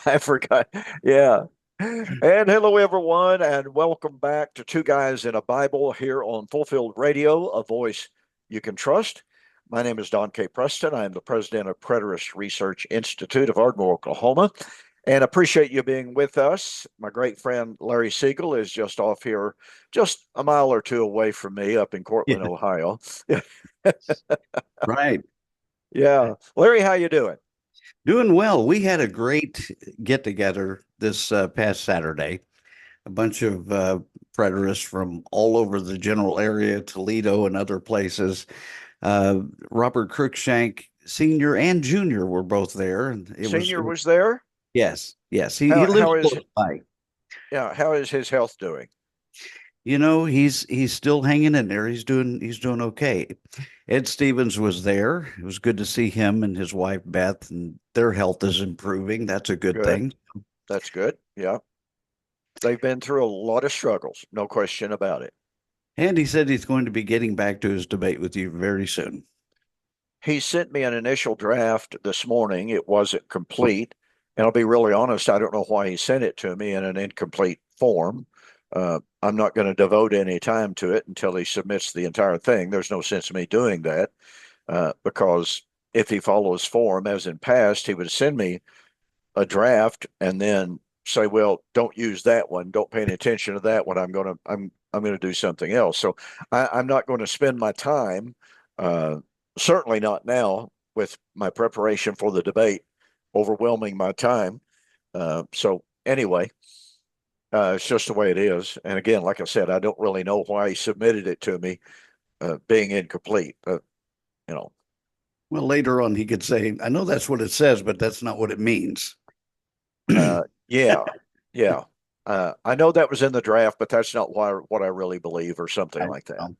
I forgot. Yeah. And hello, everyone, and welcome back to Two Guys in a Bible here on Fulfilled Radio, a voice you can trust. My name is Don K. Preston. I am the president of Preterist Research Institute of Ardmore, Oklahoma, and appreciate you being with us. My great friend Larry Siegle is just off here, just a mile or two away from me up in Cortland, Yeah, Ohio. right. Yeah. Larry, how you doing? Doing well. We had a great get together this past Saturday. A bunch of preterists from all over the general area, Toledo and other places. Robert Cruikshank Sr. and Jr. were both there. And Senior was there. yes, yes. He How lives how is close by. yeah, how is his health doing? He's still hanging in there. He's doing okay. Ed Stevens was there. It was good to see him and his wife Beth, and their health is improving. That's a good Good. thing. That's good. Yeah. They've been through a lot of struggles, no question about it. And he said he's going to be getting back to his debate with you very soon. He sent me an initial draft this morning. It wasn't complete. And I'll be really honest, I don't know why he sent it to me in an incomplete form. I'm not going to devote any time to it until he submits the entire thing. There's no sense in me doing that because if he follows form as in past, he would send me a draft and then say, "Well, don't use that one. Don't pay any attention to that one. I'm going to do something else." So I'm not going to spend my time, uh, certainly not now, with my preparation for the debate, overwhelming my time. So anyway, it's just the way it is. And again, like I said, I don't really know why he submitted it to me, being incomplete. You know, Well, later on, he could say, I know that's what it says, but that's not what it means. yeah, yeah. I know that was in the draft, but that's not what I really believe, or something I like that. know.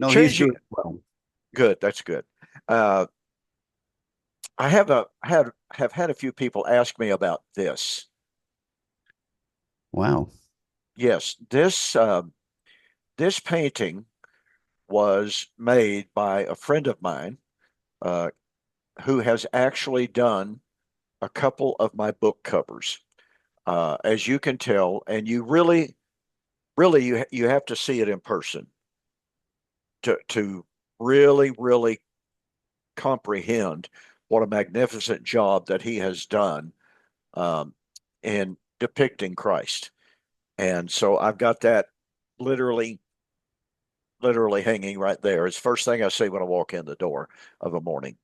No, he's Changing, doing well. good. That's good. Uh, I have had a few people ask me about this. Wow. Yes, this painting was made by a friend of mine uh, who has actually done a couple of my book covers. As you can tell, and you really you have to see it in person to really comprehend what a magnificent job that he has done um, in depicting Christ. And so I've got that literally, literally hanging right there. It's the first thing I see when I walk in the door of a morning.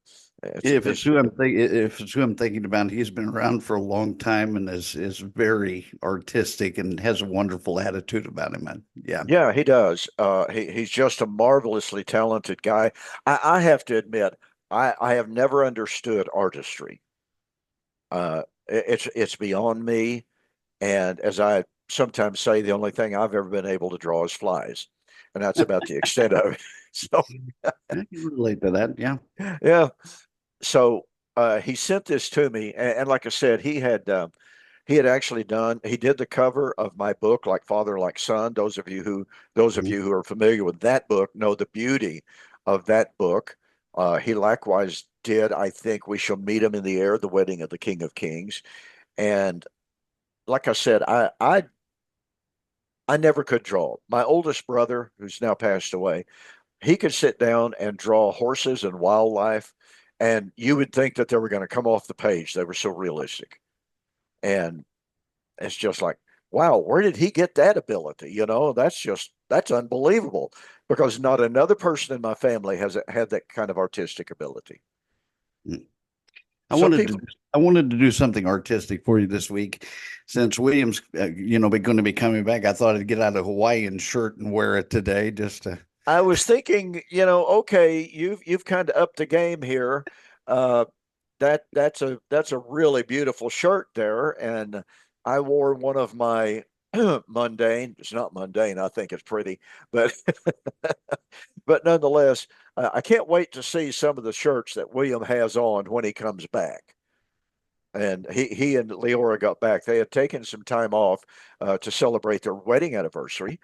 It's If it's who I'm thinking about, he's been around for a long time and is very artistic and has a wonderful attitude about him. And yeah. Yeah, he does. He's just a marvelously talented guy. I have to admit, I have never understood artistry. It's beyond me. And as I sometimes say, the only thing I've ever been able to draw is flies, and that's about the extent of it. So I can relate to that. Yeah. yeah, so he sent this to me, and like I said, he had actually done he did the cover of my book, Like Father, Like Son. Those of Mhm. you who are familiar with that book know the beauty of that book. He likewise did, I think, We Shall Meet Him in the Air, the Wedding of the King of Kings. And like I said, I never could draw. My oldest brother, who's now passed away, he could sit down and draw horses and wildlife, and you would think that they were going to come off the page. They were so realistic. And it's just like, wow, where did he get that ability? That's unbelievable because not another person in my family has had that kind of artistic ability. I Some wanted to people, I wanted to do something artistic for you this week. Since William's going to be coming back, I thought I'd get out a Hawaiian shirt and wear it today just to I was thinking, okay, you've kind of upped the game here. Uh, that's a really beautiful shirt there, and I wore one of my mundane. It's not mundane. I think it's pretty, but but nonetheless, I can't wait to see some of the shirts that William has on when he comes back. And he and Leora got back. They had taken some time off to celebrate their wedding anniversary,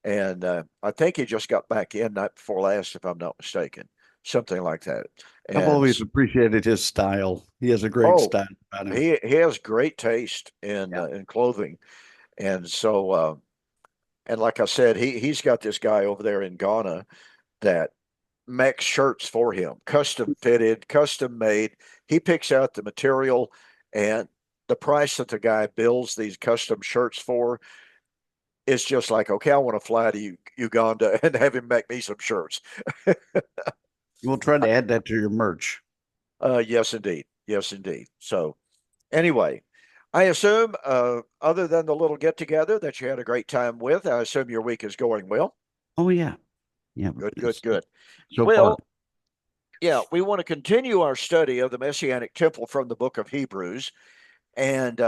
and I think he just got back in night before last, if I'm not mistaken. something like that. I've And always appreciated his style. He has a great oh, style about him. he has great taste Yeah. in clothing, and so and like I said, he's got this guy over there in Ghana that makes shirts for him, custom fitted, custom made. He picks out the material and the price that the guy builds these custom shirts for is just like, okay, I want to fly to Uganda and have him make me some shirts. We'll try to add that to your merch. Yes, indeed. Yes, indeed. So, anyway, I assume, other than the little get together that you had a great time with, I assume your week is going well. Oh yeah. Yeah. Good, good, good. So far. Well, yeah, we want to continue our study of the Messianic Temple from the book of Hebrews, and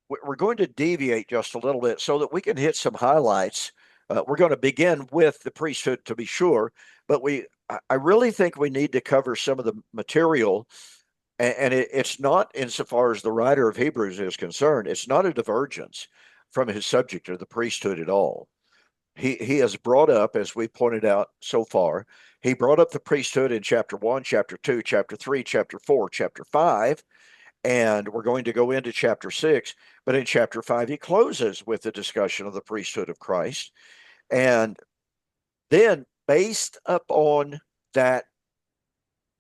we're going to deviate just a little bit so that we can hit some highlights. We're going to begin with the priesthood to be sure, but I really think we need to cover some of the material, and it's not insofar as the writer of Hebrews is concerned, it's not a divergence from his subject of the priesthood at all. He has brought up, as we pointed out so far, he brought up the priesthood in chapter 1, chapter 2, chapter 3, chapter 4, chapter 5, and we're going to go into chapter 6. But in chapter 5, he closes with the discussion of the priesthood of Christ. And then, based upon that,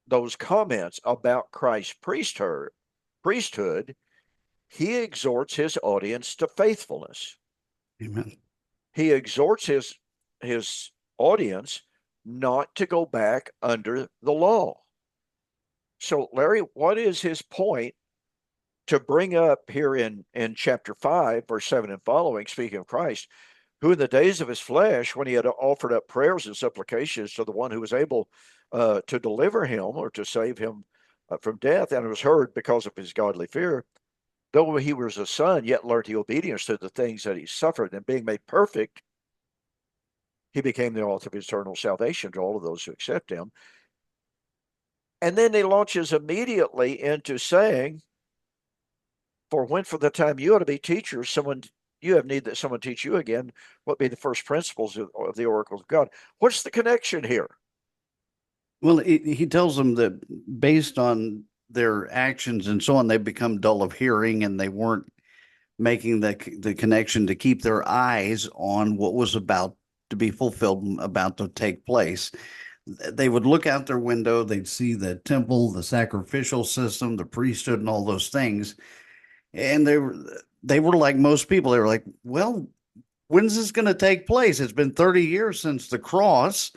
those comments about Christ's priesthood, he exhorts his audience to faithfulness. Amen. He exhorts his audience not to go back under the law. So, Larry, what is his point to bring up here in chapter 5, verse 7 and following, speaking of Christ, who in the days of his flesh, when he had offered up prayers and supplications to the one who was able to deliver him or to save him from death, and it was heard because of his godly fear, though he was a son, yet learned he obedience to the things that he suffered, and being made perfect, he became the author of eternal salvation to all of those who accept him. And then he launches immediately into saying, for when for the time you ought to be teachers, you have need that someone teach you again what be the first principles of the oracles of God. What's the connection here? Well, he tells them that based on their actions and so on, they become dull of hearing and they weren't making the connection to keep their eyes on what was about to be fulfilled, about to take place. They would look out their window, they'd see the temple, the sacrificial system, the priesthood, and all those things, and they were like most people. They were like, "Well, when's this going to take place? It's been 30 years since the cross.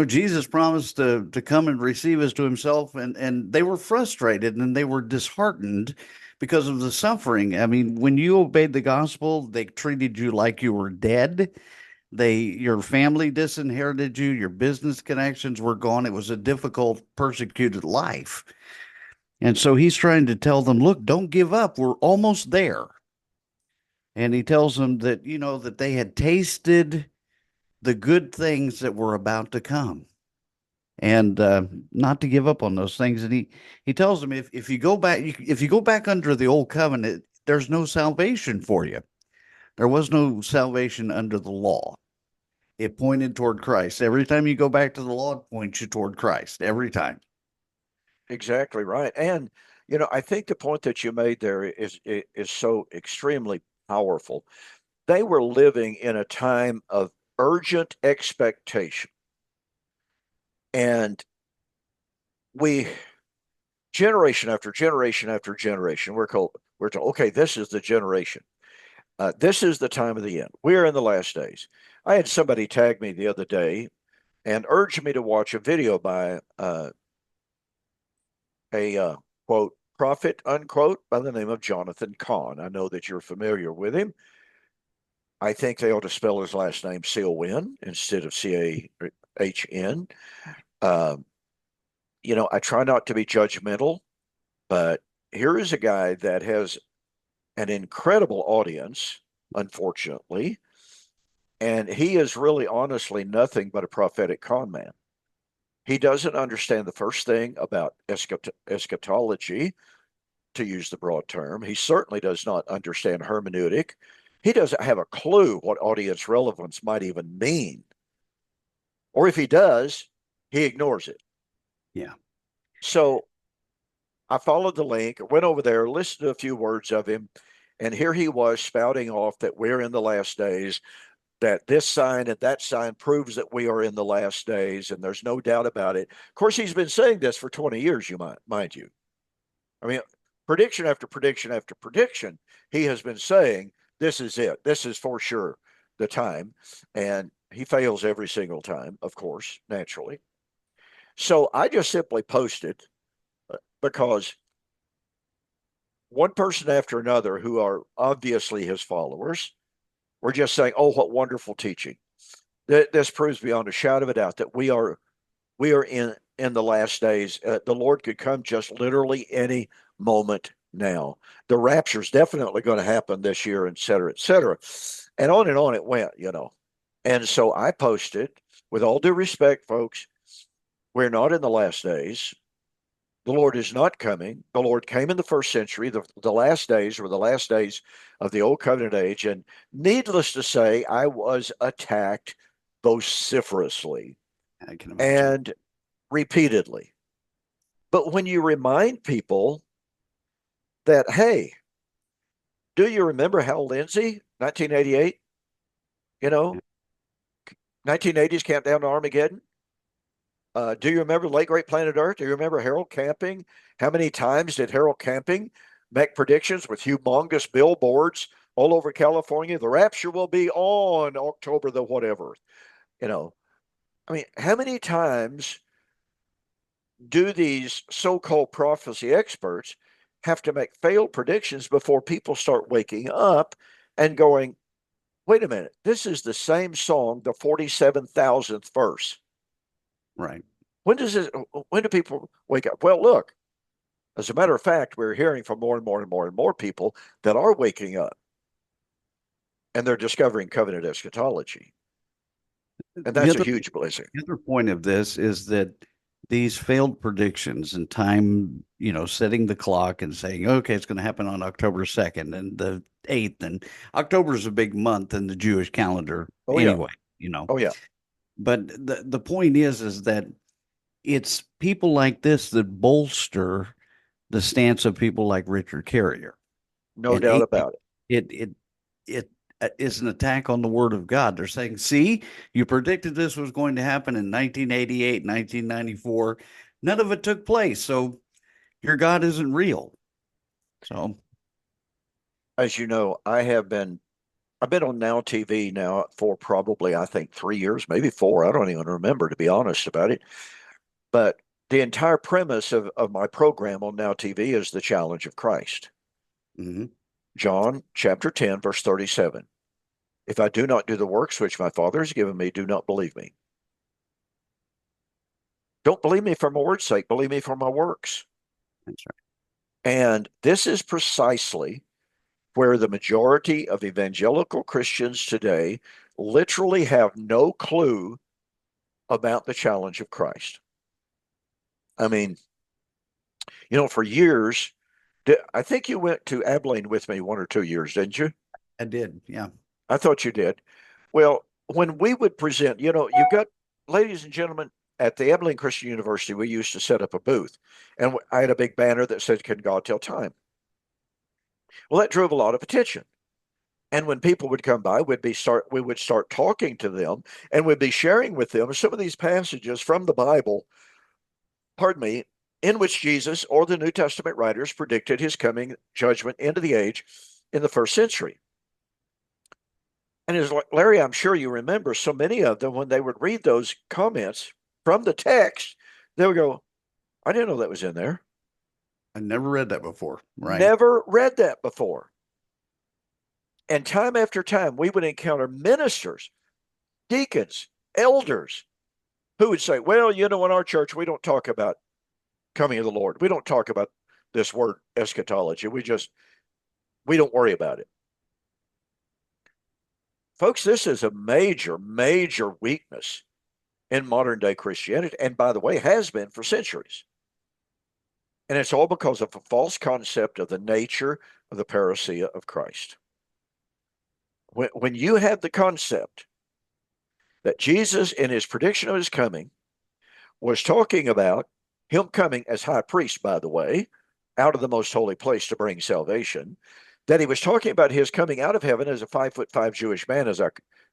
Jesus promised to come and receive us to himself," and they were frustrated and they were disheartened because of the suffering. I mean, when you obeyed the gospel, they treated you like you were dead. Your family disinherited you, your business connections were gone. It was a difficult, persecuted life. And so he's trying to tell them, look, don't give up. We're almost there. And he tells them that, that they had tasted the good things that were about to come, and not to give up on those things. And he tells them, if you go back under the old covenant, there's no salvation for you. There was no salvation under the law. It pointed toward Christ. Every time you go back to the law, it points you toward Christ. Every time. Exactly right. And I think the point that you made there is so extremely powerful. They were living in a time of urgent expectation. And we generation after generation after generation, we're told, okay, this is the generation. This is the time of the end. We're in the last days. I had somebody tag me the other day and urged me to watch a video by a quote prophet unquote by the name of Jonathan Cahn. I know that you're familiar with him. I think they ought to spell his last name Cahn instead of Chn. Um, I try not to be judgmental, but here is a guy that has an incredible audience, unfortunately, and he is really honestly nothing but a prophetic con man. He doesn't understand the first thing about eschatology, to use the broad term. He certainly does not understand hermeneutic. He doesn't have a clue what audience relevance might even mean. Or if he does, he ignores it. Yeah. So I followed the link, went over there, listened to a few words of him, and here he was spouting off that we're in the last days, that this sign and that sign proves that we are in the last days, and there's no doubt about it. Of course, he's been saying this for 20 years, mind you. I mean, prediction after prediction after prediction, he has been saying, this is it. This is for sure the time. And he fails every single time, of course, naturally. So I just simply posted because one person after another who are obviously his followers were just saying, oh, what wonderful teaching. This proves beyond a shadow of a doubt that we are in the last days. The Lord could come just literally any moment now. The rapture is definitely going to happen this year, et cetera, et cetera. And on it went. And so I posted, with all due respect, folks, we're not in the last days. The Lord is not coming. The Lord came in the first century. The last days were the last days of the old covenant age. And needless to say, I was attacked vociferously I can imagine. and repeatedly. But when you remind people that, hey, do you remember Hal Lindsey, 1988? You know, 1980s Countdown to Armageddon? Do you remember Late Great Planet Earth? Do you remember Harold Camping? How many times did Harold Camping make predictions with humongous billboards all over California? The rapture will be on October the whatever. You know, I mean, how many times do these so-called prophecy experts have to make failed predictions before people start waking up and going, wait a minute, this is the same song, the 47,000th verse. Right. When do people wake up? Well, look, as a matter of fact, we're hearing from more and more and more and more people that are waking up and they're discovering covenant eschatology. And The that's a other huge blessing. the other point of this is that these failed predictions and time, setting the clock and saying, okay, it's going to happen on October 2nd and the 8th, and October is a big month in the Jewish calendar Oh, yeah. anyway, you know. Oh, yeah. But the point is that it's people like this that bolster the stance of people like Richard Carrier. No And doubt about it. it is an attack on the word of God. They're saying, see, you predicted this was going to happen in 1988, 1994. None of it took place. So your God isn't real. So, As you know, I've been on Now TV now for probably, I think, 3 years, maybe four. I don't even remember, to be honest about it. But the entire premise of my program on Now TV is the challenge of Christ. mhm, John chapter 10, verse 37. If I do not do the works which my Father has given me, do not believe me. Don't believe me for my word's sake, believe me for my works. that's And this is precisely where the majority of evangelical Christians today literally have no clue about the challenge of Christ. I mean, for years, I think you went to Abilene with me 1 or 2 years, didn't you? I did. Yeah. I thought you did. Well, when we would present, you've got, ladies and gentlemen, at the Abilene Christian University, we used to set up a booth, and I had a big banner that said, "Can God tell time?" Well, that drove a lot of attention. And when people would come by, we would start talking to them, and we'd be sharing with them some of these passages from the Bible, pardon me, in which Jesus or the New Testament writers predicted his coming judgment into the age in the first century. And as Larry, I'm sure you remember, so many of them, when they would read those comments from the text, they would go, I didn't know that was in there. I never read that before. Right. Never read that before. And time after time, we would encounter ministers, deacons, elders who would say, well, in our church, we don't talk about coming of the Lord. We don't talk about this word eschatology. We don't worry about it. Folks, this is a major, major weakness in modern day Christianity, and by the way, has been for centuries. And it's all because of a false concept of the nature of the parousia of Christ. When you have the concept that Jesus, in his prediction of his coming, was talking about him coming as high priest, by the way, out of the most holy place to bring salvation, that he was talking about his coming out of heaven as a 5'5" Jewish man, as I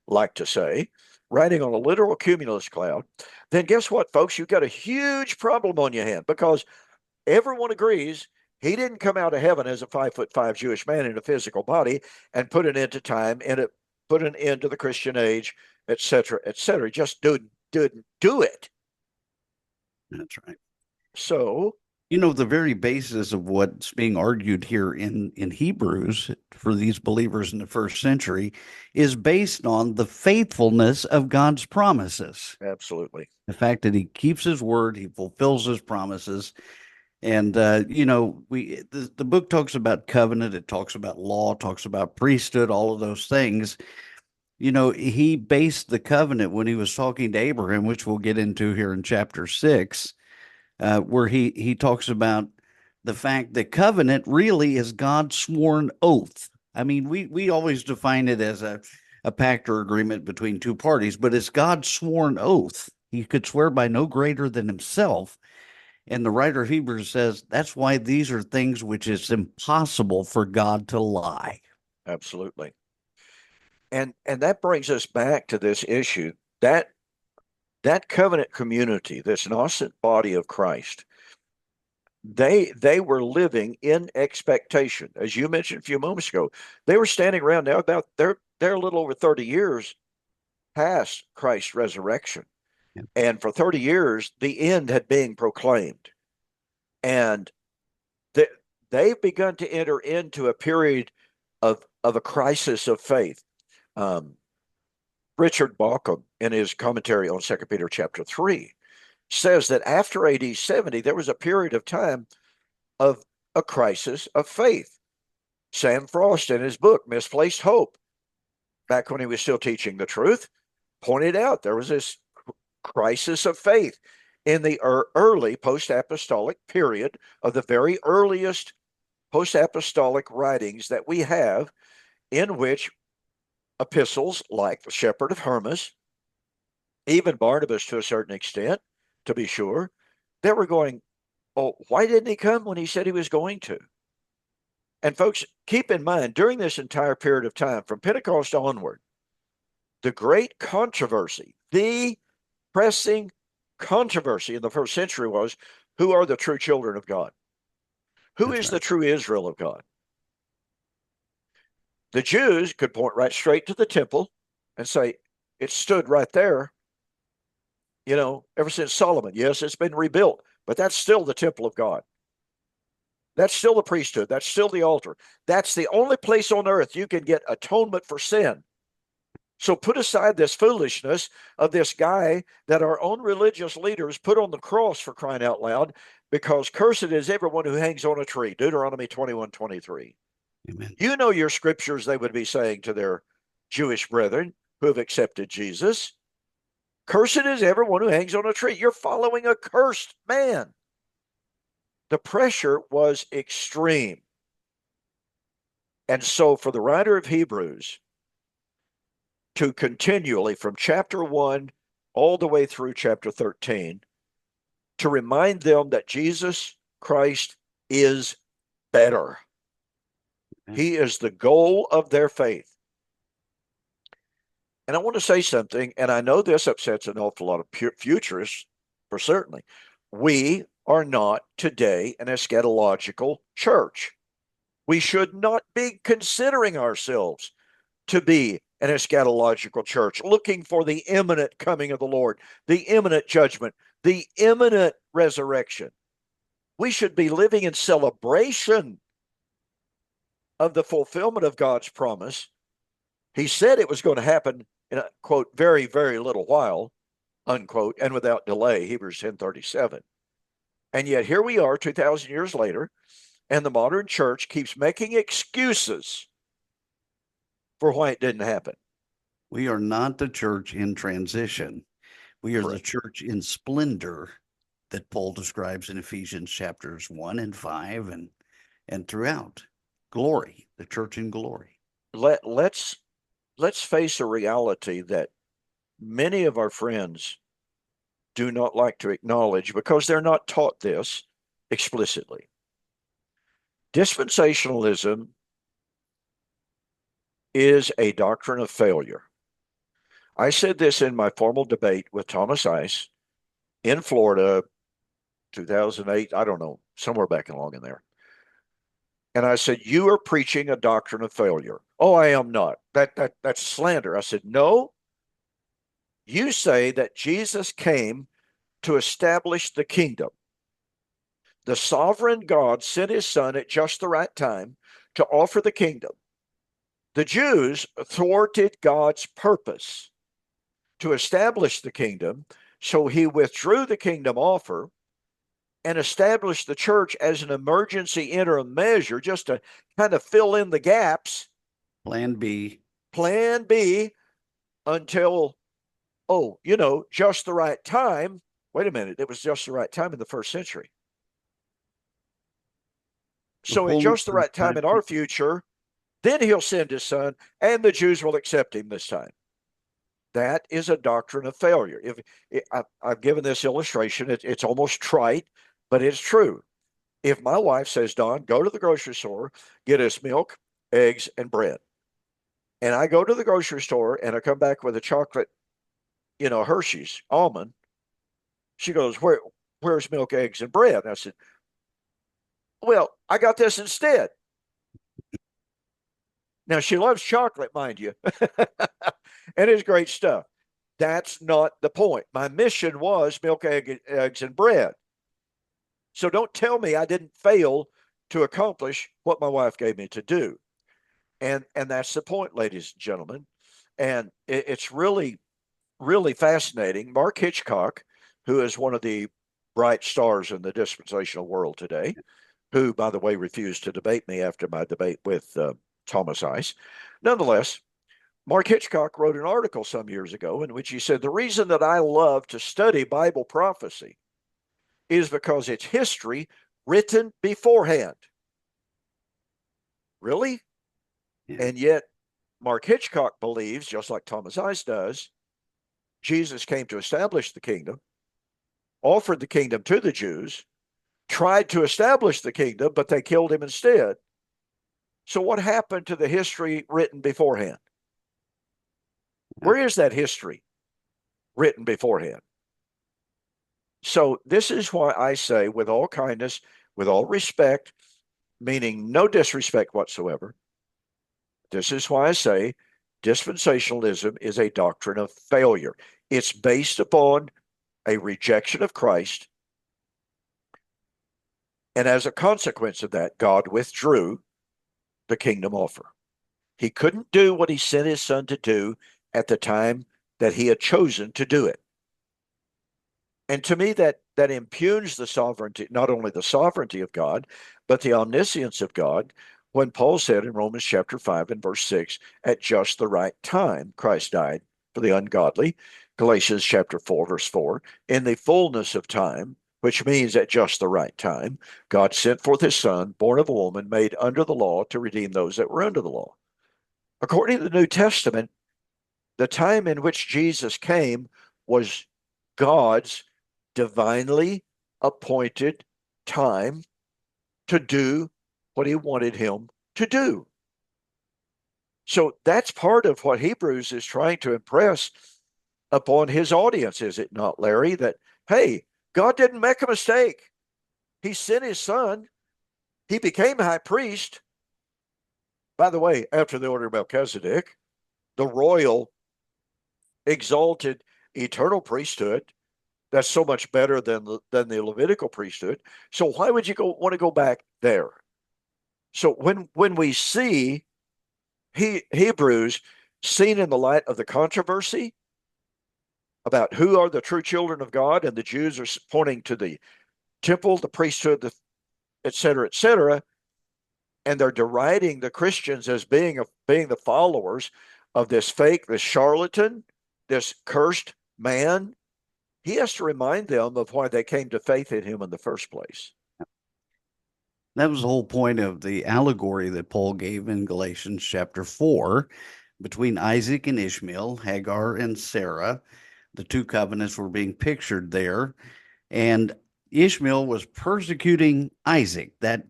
like to say, riding on a literal cumulus cloud, then guess what, folks? You've got a huge problem on your hand, because everyone agrees he didn't come out of heaven as a 5'5" Jewish man in a physical body and put an end to time and it put an end to the Christian age, etc., etc. Just didn't do it. That's right. So, You know, the very basis of what's being argued here in Hebrews for these believers in the first century is based on the faithfulness of God's promises. absolutely. The fact that he keeps his word, he fulfills his promises. And you know, the book talks about covenant, it talks about law, talks about priesthood, all of those things. You know, he based the covenant when he was talking to Abraham, which we'll get into here in chapter 6, where he talks about the fact that covenant really is God's sworn oath. I mean, we always define it as a pact or agreement between two parties, but it's God's sworn oath. He could swear by no greater than himself. And the writer of Hebrews says that's why these are things which is impossible for God to lie. Absolutely. And that brings us back to this issue that that covenant community, this nascent body of Christ, they were living in expectation. As you mentioned a few moments ago, they were standing around now about they're a little over 30 years past Christ's resurrection. Yeah, And for 30 years, the end had been proclaimed. And they, they've begun to enter into a period of a crisis of faith. Um, Richard Bauckham, in his commentary on 2 Peter chapter 3, says that after AD 70, there was a period of time of a crisis of faith. Sam Frost, in his book, Misplaced Hope, back when he was still teaching the truth, pointed out there was this crisis of faith in the early post apostolic period of the very earliest post apostolic writings that we have, in which epistles like the Shepherd of Hermas, even Barnabas to a certain extent, to be sure, they were going, oh, why didn't he come when he said he was going to? And folks, keep in mind, during this entire period of time, from Pentecost onward, the great controversy, the pressing controversy in the first century was, who are the true children of God? Who that's is the right. true Israel of God? The Jews could point right straight to the temple and say, it stood right there, ever since Solomon. Yes, it's been rebuilt, but that's still the temple of God. That's still the priesthood. That's still the altar. That's the only place on earth you can get atonement for sin. So put aside this foolishness of this guy that our own religious leaders put on the cross, for crying out loud, because cursed is everyone who hangs on a tree. Deuteronomy 21:23. Amen. You know your scriptures, they would be saying to their Jewish brethren who have accepted Jesus. Cursed is everyone who hangs on a tree. You're following a cursed man. The pressure was extreme. And so for the writer of Hebrews to continually, from chapter 1 all the way through chapter 13, to remind them that Jesus Christ is better. He is the goal of their faith. And I want to say something, and I know this upsets an awful lot of futurists, for certainly. We are not today an eschatological church. We should not be considering ourselves to be an eschatological church, looking for the imminent coming of the Lord, the imminent judgment, the imminent resurrection. We should be living in celebration of the fulfillment of God's promise. He said it was going to happen in a, quote, very, very little while, unquote, and without delay, Hebrews 10:37. And yet here we are 2,000 years later, and the modern church keeps making excuses for why it didn't happen. We are not the church in transition. We are the Correct. church in splendor that Paul describes in Ephesians chapters 1 and 5 and throughout. Glory, the church in glory. Let's face a reality that many of our friends do not like to acknowledge because they're not taught this explicitly. Dispensationalism is a doctrine of failure. I said this in my formal debate with Thomas Ice in Florida, 2008, I don't know, somewhere back along in there. And I said, "You are preaching a doctrine of failure." "Oh, I am not. That's slander." I said, "No, you say that Jesus came to establish the kingdom. The sovereign God sent his son at just the right time to offer the kingdom. The Jews thwarted God's purpose to establish the kingdom, so he withdrew the kingdom offer and established the church as an emergency interim measure just to kind of fill in the gaps. Plan B. Plan B until, just the right time. Wait a minute, it was just the right time in the first century. The So at fullness just the of right time time. in our future, then he'll send his son, and the Jews will accept him this time. That is a doctrine of failure. I've given this illustration, it's almost trite, but it's true. If my wife says, "Don, go to the grocery store, get us milk, eggs, and bread," and I go to the grocery store and I come back with a chocolate, Hershey's almond, she goes, "Where's milk, eggs, and bread?" And I said, "Well, I got this instead." Now, she loves chocolate, mind you, and it's great stuff. That's not the point. My mission was milk, eggs, and bread. So don't tell me I didn't fail to accomplish what my wife gave me to do. And that's the point, ladies and gentlemen. And it's really, really fascinating. Mark Hitchcock, who is one of the bright stars in the dispensational world today, who, by the way, refused to debate me after my debate with Thomas Ice. Nonetheless, Mark Hitchcock wrote an article some years ago in which he said, "The reason that I love to study Bible prophecy is because it's history written beforehand." Really? Yeah. And yet, Mark Hitchcock believes, just like Thomas Ice does, Jesus came to establish the kingdom, offered the kingdom to the Jews, tried to establish the kingdom, but they killed him instead. So, what happened to the history written beforehand? Where is that history written beforehand? So, this is why I say, with all kindness, with all respect, meaning no disrespect whatsoever, this is why I say dispensationalism is a doctrine of failure. It's based upon a rejection of Christ. And as a consequence of that, God withdrew the kingdom offer. He couldn't do what he sent his son to do at the time that he had chosen to do it. And to me, that impugns the sovereignty, not only the sovereignty of God, but the omniscience of God. When Paul said in Romans chapter 5 and verse 6, "At just the right time, Christ died for the ungodly." Galatians chapter 4, verse 4, "In the fullness of time," which means at just the right time, "God sent forth his son, born of a woman, made under the law, to redeem those that were under the law." According to the New Testament, the time in which Jesus came was God's divinely appointed time to do what he wanted him to do. So that's part of what Hebrews is trying to impress upon his audience, is it not, Larry? That, hey, God didn't make a mistake. He sent his son. He became high priest. By the way, after the order of Melchizedek, the royal, exalted, eternal priesthood. That's so much better than the Levitical priesthood. So why would you want to go back there? So when we see Hebrews seen in the light of the controversy about who are the true children of God, and the Jews are pointing to the temple, the priesthood, et cetera, and they're deriding the Christians as being the followers of this fake, this charlatan, this cursed man. He has to remind them of why they came to faith in him in the first place. That was the whole point of the allegory that Paul gave in Galatians chapter 4 between Isaac and Ishmael, Hagar and Sarah, The two covenants were being pictured there. And Ishmael was persecuting Isaac. That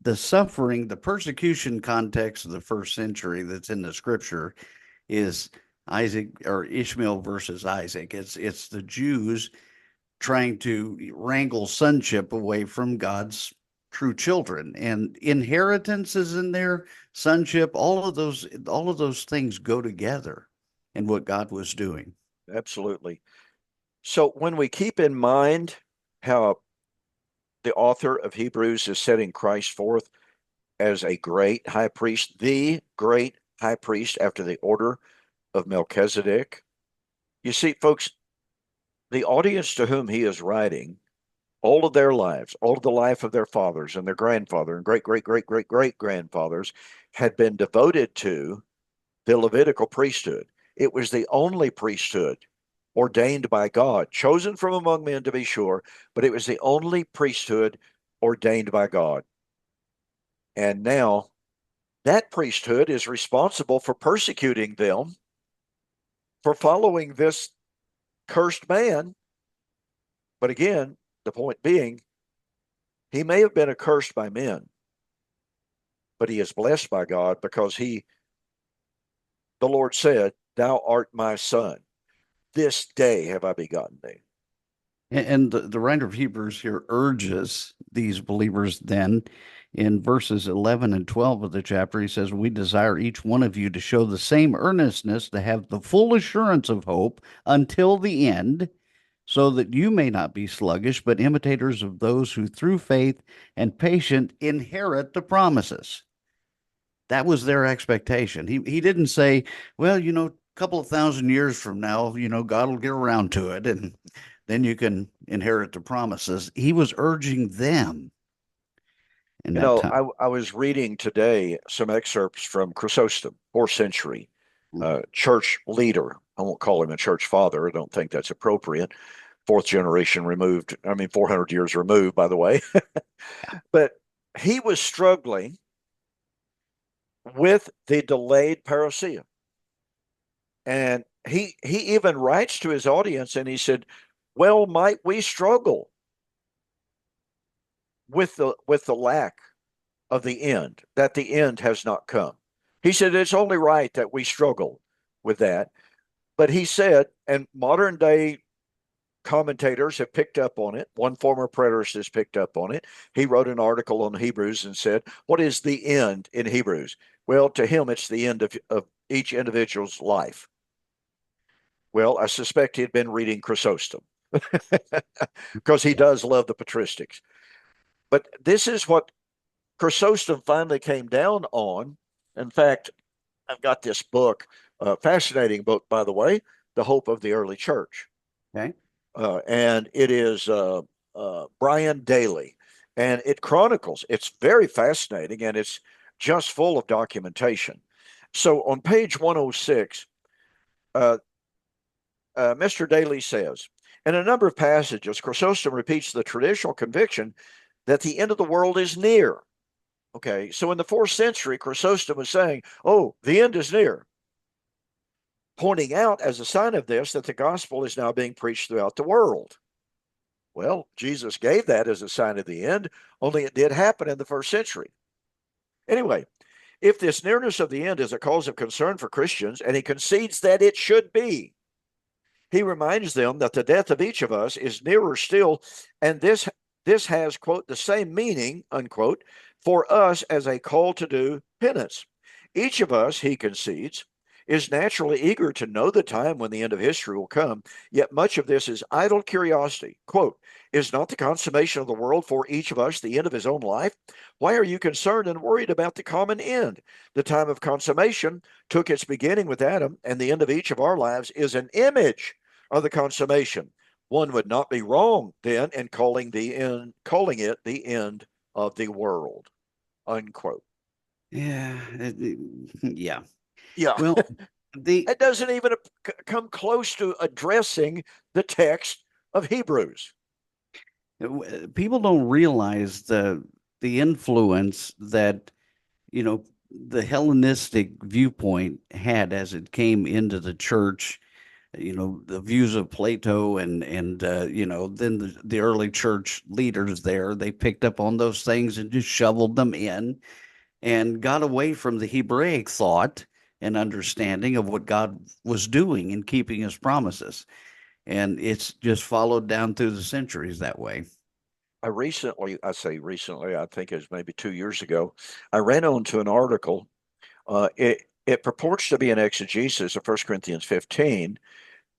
the suffering, the persecution context of the first century that's in the scripture is Isaac or Ishmael versus Isaac. It's the Jews trying to wrangle sonship away from God's true children, and inheritance is in there, sonship, all of those things go together in what God was doing. Absolutely. So when we keep in mind how the author of Hebrews is setting Christ forth as a great high priest, the great high priest after the order of Melchizedek, you see, folks, the audience to whom he is writing, all of their lives, all of the life of their fathers and their grandfather and great, great, great, great, great grandfathers had been devoted to the Levitical priesthood. It was the only priesthood ordained by God, chosen from among men to be sure, but it was the only priesthood ordained by God. And now that priesthood is responsible for persecuting them for following this cursed man. But again, the point being, he may have been accursed by men, but he is blessed by God because the Lord said, "Thou art my son. This day have I begotten thee." And the writer of Hebrews here urges these believers then in verses 11 and 12 of the chapter. He says, "We desire each one of you to show the same earnestness, to have the full assurance of hope until the end, so that you may not be sluggish, but imitators of those who through faith and patience inherit the promises." That was their expectation. He didn't say, well, a couple of thousand years from now, God will get around to it and then you can inherit the promises. He was urging them in You that know, time. I was reading today some excerpts from Chrysostom, fourth century church leader. I won't call him a church father. I don't think that's appropriate. Fourth generation removed, I mean, 400 years removed, by the way. But he was struggling with the delayed parousia. And he even writes to his audience and he said, well, might we struggle with the lack of the end, that the end has not come. He said it's only right that we struggle with that. But he said, and modern day commentators have picked up on it. One former preterist has picked up on it. He wrote an article on Hebrews and said, what is the end in Hebrews? Well, to him, it's the end of each individual's life. Well, I suspect he had been reading Chrysostom because he Yeah. does love the patristics. But this is what Chrysostom finally came down on. In fact, I've got this book, fascinating book, by the way, The Hope of the Early Church. Okay. And it is Brian Daly. And it chronicles, it's very fascinating and it's just full of documentation. So on page 106, uh, Mr. Daly says, in a number of passages, Chrysostom repeats the traditional conviction that the end of the world is near. Okay, so in the fourth century, Chrysostom was saying, oh, the end is near, pointing out as a sign of this that the gospel is now being preached throughout the world. Well, Jesus gave that as a sign of the end, only it did happen in the first century. Anyway, if this nearness of the end is a cause of concern for Christians, and he concedes that it should be, he reminds them that the death of each of us is nearer still, and this has, quote, the same meaning, unquote, for us as a call to do penance. Each of us, he concedes, is naturally eager to know the time when the end of history will come, yet much of this is idle curiosity. Quote, is not the consummation of the world for each of us the end of his own life? Why are you concerned and worried about the common end? The time of consummation took its beginning with Adam, and the end of each of our lives is an image of the consummation. One would not be wrong then in calling it the end of the world. Unquote. Yeah. Yeah. Yeah, Well, the it doesn't even come close to addressing the text of Hebrews. people don't realize the influence that the Hellenistic viewpoint had as it came into the church the views of Plato and then the early church leaders there, they picked up on those things and just shoveled them in and got away from the Hebraic thought and understanding of what God was doing in keeping his promises. And it's just followed down through the centuries that way. I say recently, I think it was maybe 2 years ago, I ran onto an article. It purports to be an exegesis of 1 Corinthians 15,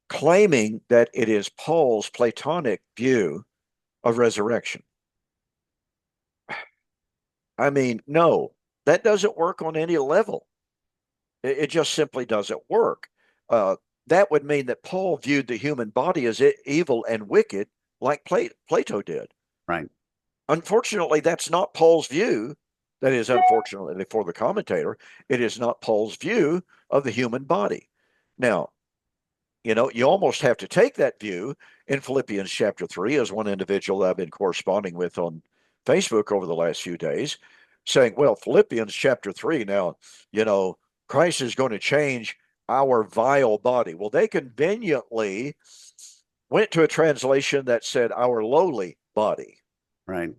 claiming that it is Paul's Platonic view of resurrection. I mean, no, that doesn't work on any level. It just simply doesn't work. Uh, that would mean that Paul viewed the human body as evil and wicked, like Plato did. Right. Unfortunately, that's not Paul's view. That is, unfortunately for the commentator, it is not Paul's view of the human body. Now, you almost have to take that view in Philippians chapter 3, as one individual that I've been corresponding with on Facebook over the last few days, saying, well, Philippians chapter 3, now, Christ is going to change our vile body. Well, they conveniently went to a translation that said our lowly body. Right.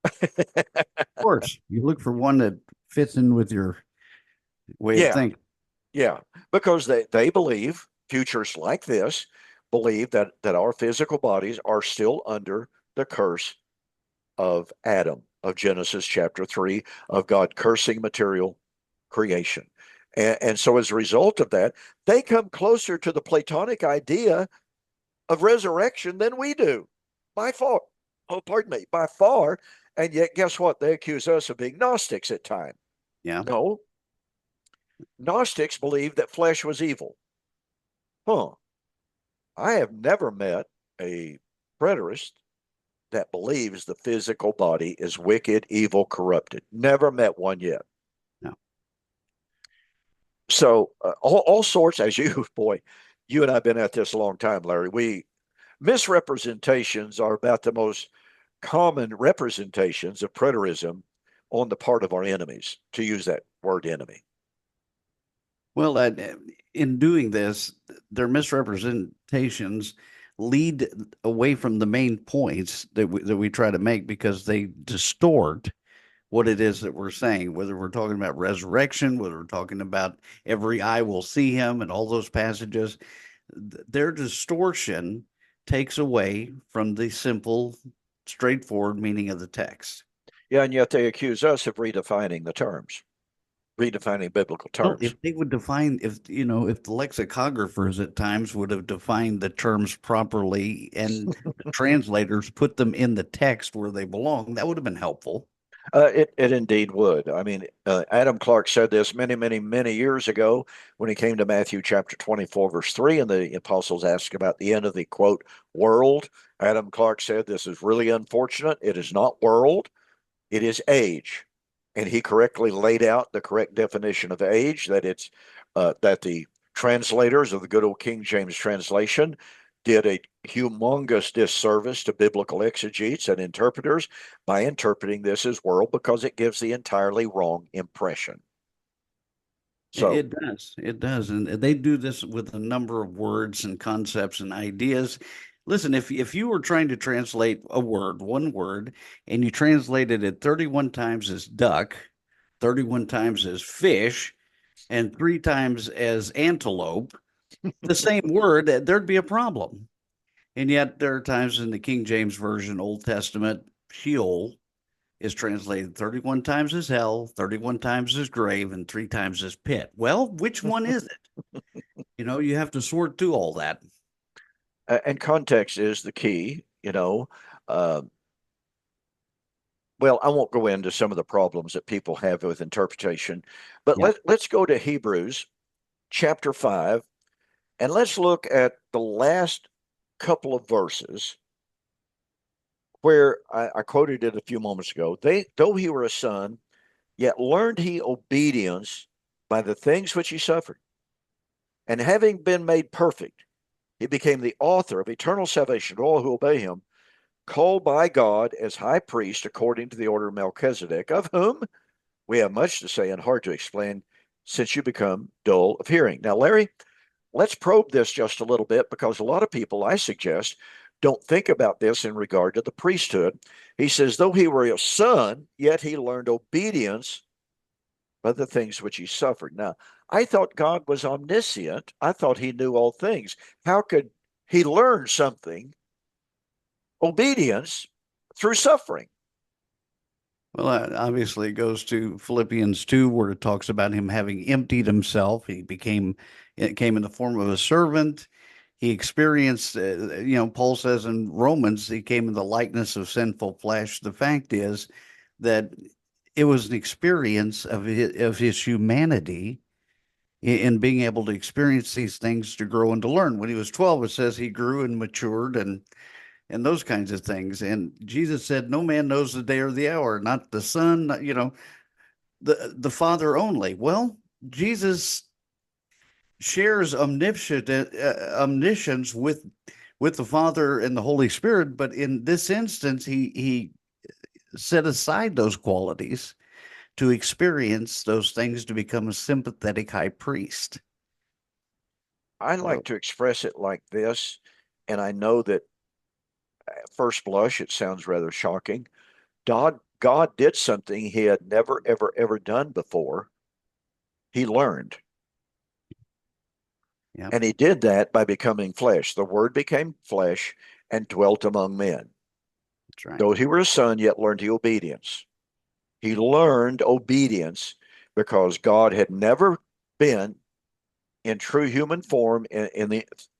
Of course, you look for one that fits in with your way of Yeah, thinking. yeah, because they believe futures like this believe that our physical bodies are still under the curse of Adam, of Genesis chapter 3, of God cursing material creation. And so as a result of that, they come closer to the Platonic idea of resurrection than we do, by far. Oh, pardon me, by far. And yet, guess what? They accuse us of being Gnostics at times. Yeah. No, Gnostics believed that flesh was evil. Huh. I have never met a preterist that believes the physical body is wicked, evil, corrupted. Never met one yet. No. So all sorts, as you, boy, you and I have been at this a long time, Larry. We misrepresentations are about the most common representations of preterism on the part of our enemies, to use that word enemy. Well, in doing this, their misrepresentations lead away from the main points that we try to make because they distort what it is that we're saying, whether we're talking about resurrection, whether we're talking about every eye will see him and all those passages. Their distortion takes away from the simple, straightforward meaning of the text. Yeah, and yet they accuse us of redefining the terms, redefining biblical Well, terms. if they would define, if the lexicographers at times would have defined the terms properly and the translators put them in the text where they belong, that would have been helpful. It indeed would. I mean, Adam Clarke said this many, many, many years ago when he came to Matthew chapter 24, verse 3, and the apostles asked about the end of the quote, world. Adam Clarke said, this is really unfortunate. It is not world, it is age. And he correctly laid out the correct definition of age, that the translators of the good old King James translation did a humongous disservice to biblical exegetes and interpreters by interpreting this as world because it gives the entirely wrong impression. So, It does. It does. And they do this with a number of words and concepts and ideas. Listen, if you were trying to translate a word, one word, and you translated it 31 times as duck, 31 times as fish, and 3 times as antelope, the same word, there'd be a problem. And yet there are times in the King James Version, Old Testament, Sheol is translated 31 times as hell, 31 times as grave, and 3 times as pit. Well, which one is it? You have to sort through all that. and context is the key, you know. Uh, well, I won't go into some of the problems that people have with interpretation, but Yeah. let's go to Hebrews chapter 5, and let's look at the last couple of verses where I quoted it a few moments ago. Though he were a son, yet learned he obedience by the things which he suffered. And having been made perfect, he became the author of eternal salvation to all who obey him, called by God as high priest according to the order of Melchizedek, of whom we have much to say and hard to explain since you become dull of hearing. Now, Larry, let's probe this just a little bit because a lot of people, I suggest, don't think about this in regard to the priesthood. He says, though he were a son, yet he learned obedience by the things which he suffered. Now, I thought God was omniscient. I thought he knew all things. How could he learn something, obedience, through suffering? Well, obviously, it goes to Philippians 2, where it talks about him having emptied himself. It came in the form of a servant. He experienced, Paul says in Romans, he came in the likeness of sinful flesh. The fact is that it was an experience of his humanity in being able to experience these things, to grow and to learn. When he was 12, it says he grew and matured and those kinds of things. And Jesus said, "No man knows the day or the hour, not the Son, the Father only." Well, Jesus shares omniscience with the Father and the Holy Spirit, but in this instance, he set aside those qualities to experience those things, to become a sympathetic high priest. I like to express it like this, and I know that at first blush it sounds rather shocking. God did something he had never, ever, ever done before. He learned. Yeah, And he did that by becoming flesh. The word became flesh and dwelt among men. that's right. Though he were a son, yet learned he obedience. He learned obedience because God had never been in true human form in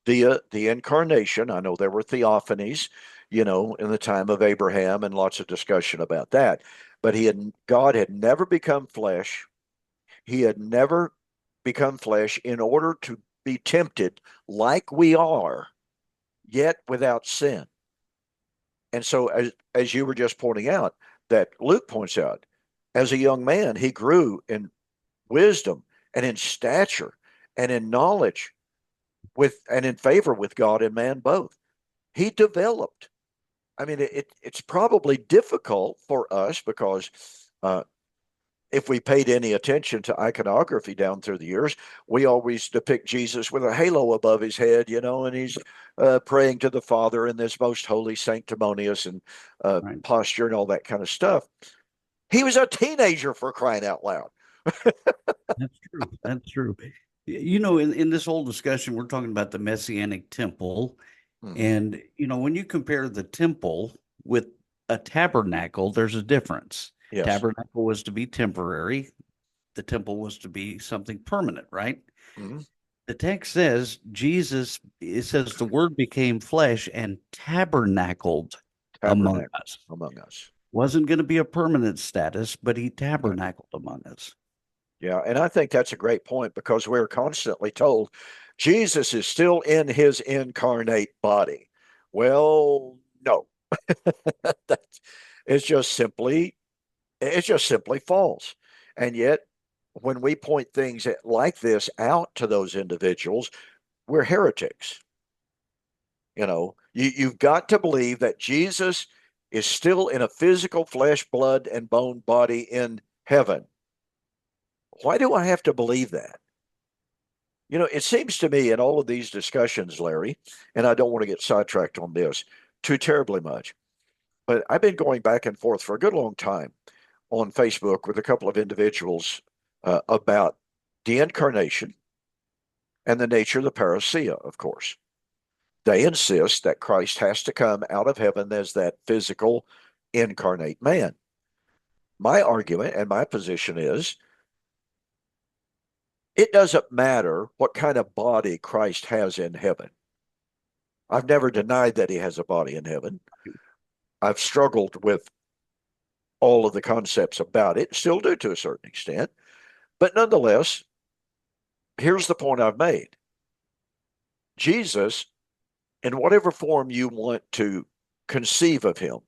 the incarnation. I know there were theophanies, in the time of Abraham, and lots of discussion about that. But God had never become flesh. He had never become flesh in order to be tempted like we are, yet without sin. And so, as you were just pointing out, that Luke points out, as a young man, he grew in wisdom and in stature and in knowledge and in favor with God and man both. He developed. I mean, it's probably difficult for us because uh, if we paid any attention to iconography down through the years, we always depict Jesus with a halo above his head, and he's praying to the Father in this most holy, sanctimonious, and Right. posture and all that kind of stuff. He was a teenager, for crying out loud. That's true. That's true. In this whole discussion, we're talking about the Messianic temple. Mm-hmm. And, when you compare the temple with a tabernacle, there's a difference. Yes. Tabernacle was to be temporary, the temple was to be something permanent, right? Mm-hmm. The text says it says the word became flesh and tabernacled among Tabernacle us. among us. Wasn't going to be a permanent status, but he Right. tabernacled among us. Yeah. And I think that's a great point because we're constantly told Jesus is still in his incarnate body. Well, no. That's, it's just simply it's just simply false. And yet, when we point things like this out to those individuals, we're heretics. You've got to believe that Jesus is still in a physical flesh, blood, and bone body in heaven. Why do I have to believe that? It seems to me in all of these discussions, Larry, and I don't want to get sidetracked on this too terribly much, but I've been going back and forth for a good long time on Facebook with a couple of individuals about the incarnation and the nature of the parousia, of course. They insist that Christ has to come out of heaven as that physical incarnate man. My argument and my position is it doesn't matter what kind of body Christ has in heaven. I've never denied that he has a body in heaven. I've struggled with all of the concepts about it, still do to a certain extent. But nonetheless, here's the point I've made. Jesus, in whatever form you want to conceive of him,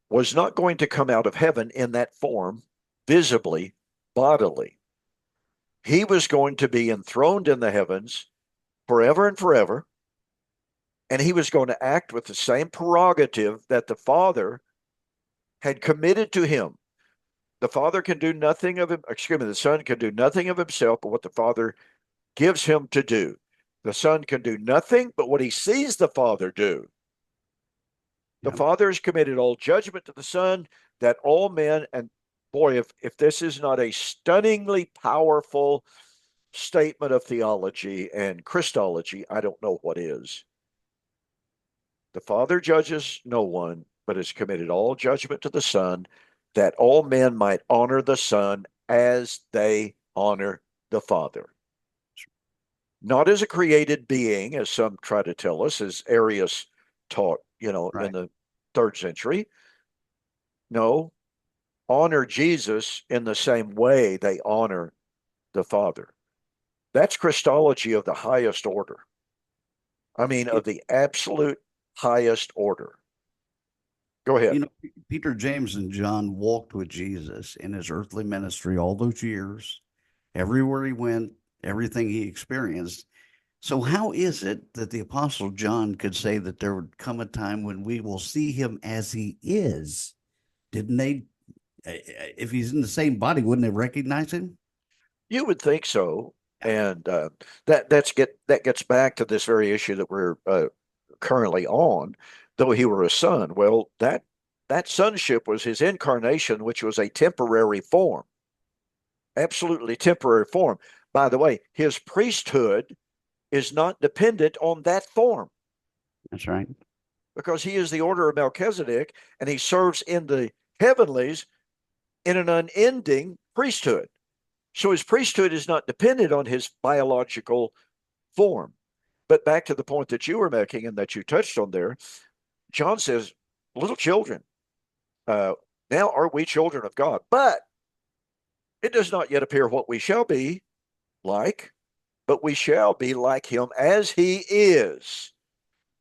was not going to come out of heaven in that form visibly, bodily. He was going to be enthroned in the heavens forever and forever, and he was going to act with the same prerogative that the Father had committed to him. The Father can do nothing of him, excuse me, the Son can do nothing of himself but what the Father gives him to do. The Son can do nothing but what he sees the Father do. The Yeah. Father has committed all judgment to the Son, that all men, and boy, if this is not a stunningly powerful statement of theology and Christology, I don't know what is. The Father judges no one, but has committed all judgment to the Son, that all men might honor the Son as they honor the Father. Not as a created being, as some try to tell us, as Arius taught, in Right. the third century. No, honor Jesus in the same way they honor the Father. That's Christology of the highest order. I mean, of the absolute highest order. Go ahead. Peter, James, and John walked with Jesus in his earthly ministry all those years, everywhere he went, everything he experienced. So, how is it that the Apostle John could say that there would come a time when we will see him as he is? Didn't they? If he's in the same body, wouldn't they recognize him? You would think so, Yeah. and that gets back to this very issue that we're currently on. Though he were a son, well, that sonship was his incarnation, which was a temporary form, absolutely temporary form. By the way, his priesthood is not dependent on that form That's right. because he is the order of Melchizedek and he serves in the heavenlies in an unending priesthood. So his priesthood is not dependent on his biological form. But back to the point that you were making and that you touched on there, John says, little children, uh, now are we children of God, but it does not yet appear what we shall be like, but we shall be like him as he is.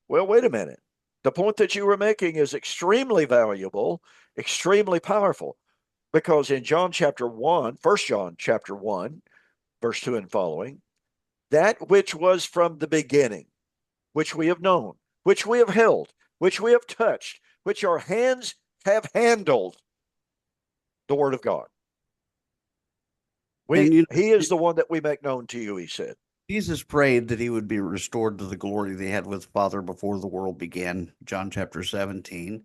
Well, wait a minute. The point that you were making is extremely valuable, extremely powerful, because in John chapter 1, First John chapter 1, verse 2 and following, that which was from the beginning, which we have known, which we have held, which we have touched, which our hands have handled, the word of God. And He is the one that we make known to you, he said. Jesus prayed that he would be restored to the glory they had with Father before the world began, John chapter 17.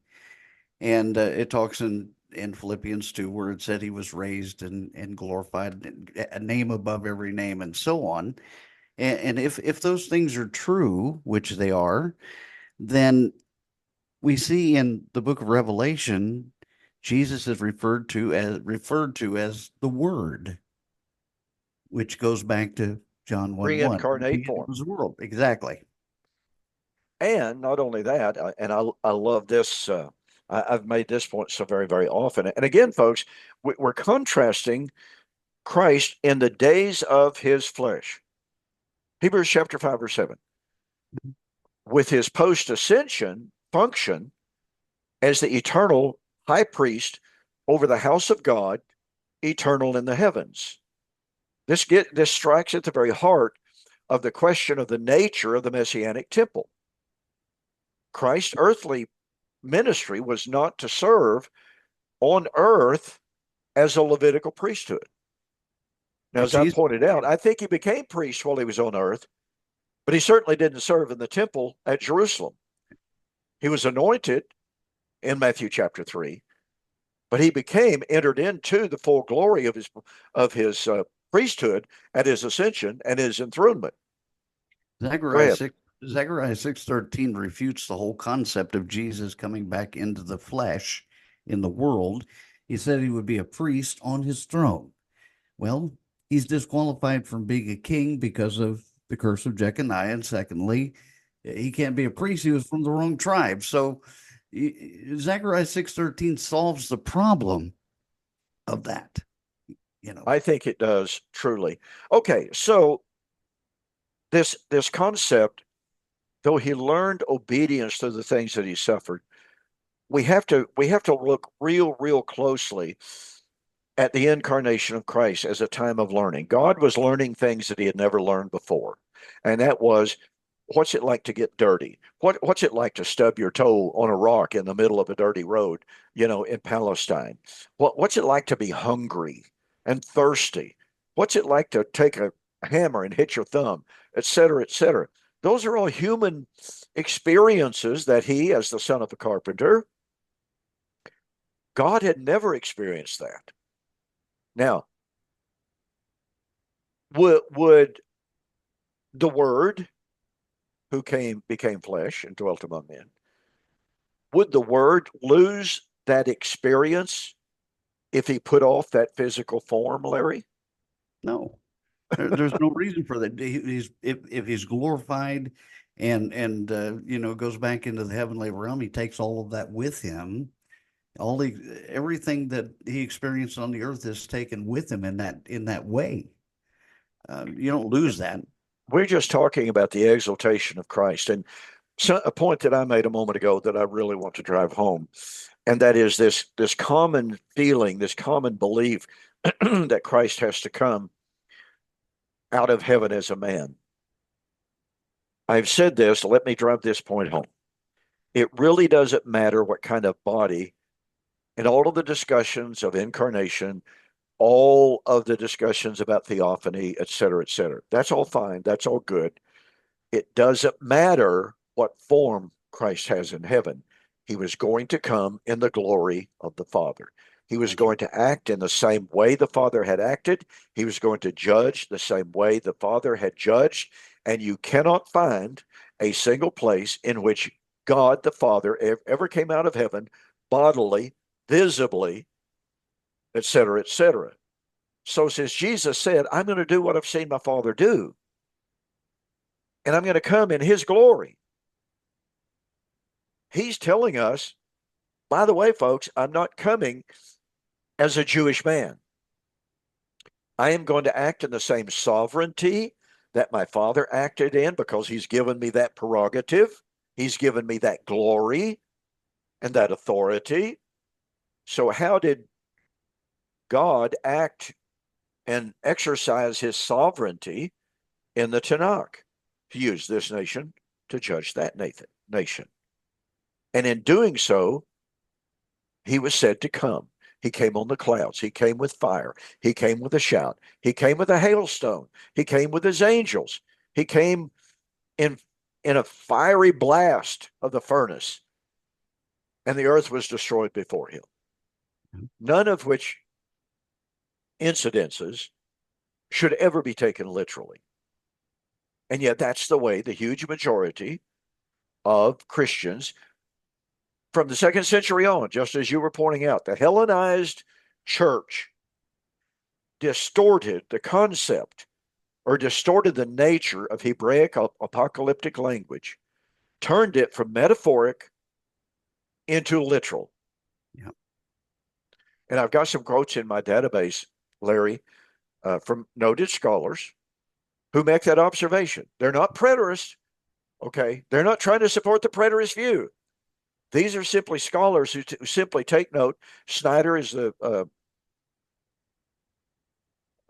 And it talks in Philippians 2, where it said he was raised and glorified, a name above every name, and so on. And if those things are true, which they are, then we see in the book of Revelation, Jesus is referred to as the Word, which goes back to John 1:1. In the Pre-incarnate beginning form. was the world. Exactly. And not only that, and I love this. I've made this point so very, very often. And again, folks, we're contrasting Christ in the days of his flesh. Hebrews chapter 5, verse 7. With his post ascension function as the eternal high priest over the house of God, eternal in the heavens. This strikes at the very heart of the question of the nature of the messianic temple. Christ's earthly ministry was not to serve on earth as a Levitical priesthood. Now, But as I Jesus, pointed out, I think he became priest while he was on earth, but he certainly didn't serve in the temple at Jerusalem. He was anointed in Matthew chapter 3, but he entered into the full glory of his priesthood at his ascension and his enthronement. Go Zechariah ahead. 6, Zechariah 6:13 refutes the whole concept of Jesus coming back into the flesh in the world. He said he would be a priest on his throne. Well, he's disqualified from being a king because of the curse of Jeconiah. And secondly, he can't be a priest. He was from the wrong tribe. So Zechariah 6:13 solves the problem of that, you know. I think it does truly. Okay, so this concept, though he learned obedience to the things that he suffered, we have to look real closely at the incarnation of Christ as a time of learning. God was learning things that he had never learned before. And that was, what's it like to get dirty? What's it like to stub your toe on a rock in the middle of a dirty road, in Palestine? What's it like to be hungry and thirsty? What's it like to take a hammer and hit your thumb, et cetera, et cetera. Those are all human experiences that he, as the son of a carpenter, God had never experienced that. Now, would the Word who became flesh and dwelt among men, would the Word lose that experience if he put off that physical form, Larry? No, there's no reason for that. He's if he's glorified and goes back into the heavenly realm, he takes all of that with him. All the everything that he experienced on the earth is taken with him in that way. You don't lose that. We're just talking about the exaltation of Christ. And so a point that I made a moment ago that I really want to drive home, and that is this common feeling, this common belief that Christ has to come out of heaven as a man. I've said this, let me drive this point home. It really doesn't matter what kind of body, in all of the discussions of incarnation, all of the discussions about theophany, et cetera, et cetera. That's all fine. That's all good. It doesn't matter what form Christ has in heaven. He was going to come in the glory of the Father. He was That's going to act in the same way the Father had acted. He was going to judge the same way the Father had judged. And you cannot find a single place in which God the Father ever came out of heaven bodily, visibly, et cetera, et cetera. So since Jesus said, I'm going to do what I've seen my Father do, and I'm going to come in his glory, he's telling us, by the way, folks, I'm not coming as a Jewish man. I am going to act in the same sovereignty that my Father acted in because he's given me that prerogative. He's given me that glory and that authority. So, how did God act and exercise his sovereignty in the Tanakh? To use this nation to judge that nation. And in doing so, he was said to come. He came on the clouds. He came with fire. He came with a shout. He came with a hailstone. He came with his angels. He came in in a fiery blast of the furnace, and the earth was destroyed before him. None of which incidences should ever be taken literally. And yet that's the way the huge majority of Christians from the second century on, just as you were pointing out, the Hellenized church distorted the concept or distorted the nature of Hebraic apocalyptic language, turned it from metaphoric into literal. Yeah. And I've got some quotes in my database, Larry, from noted scholars who make that observation. They're not preterists, okay? They're not trying to support the preterist view. These are simply scholars who simply take note. Snyder is I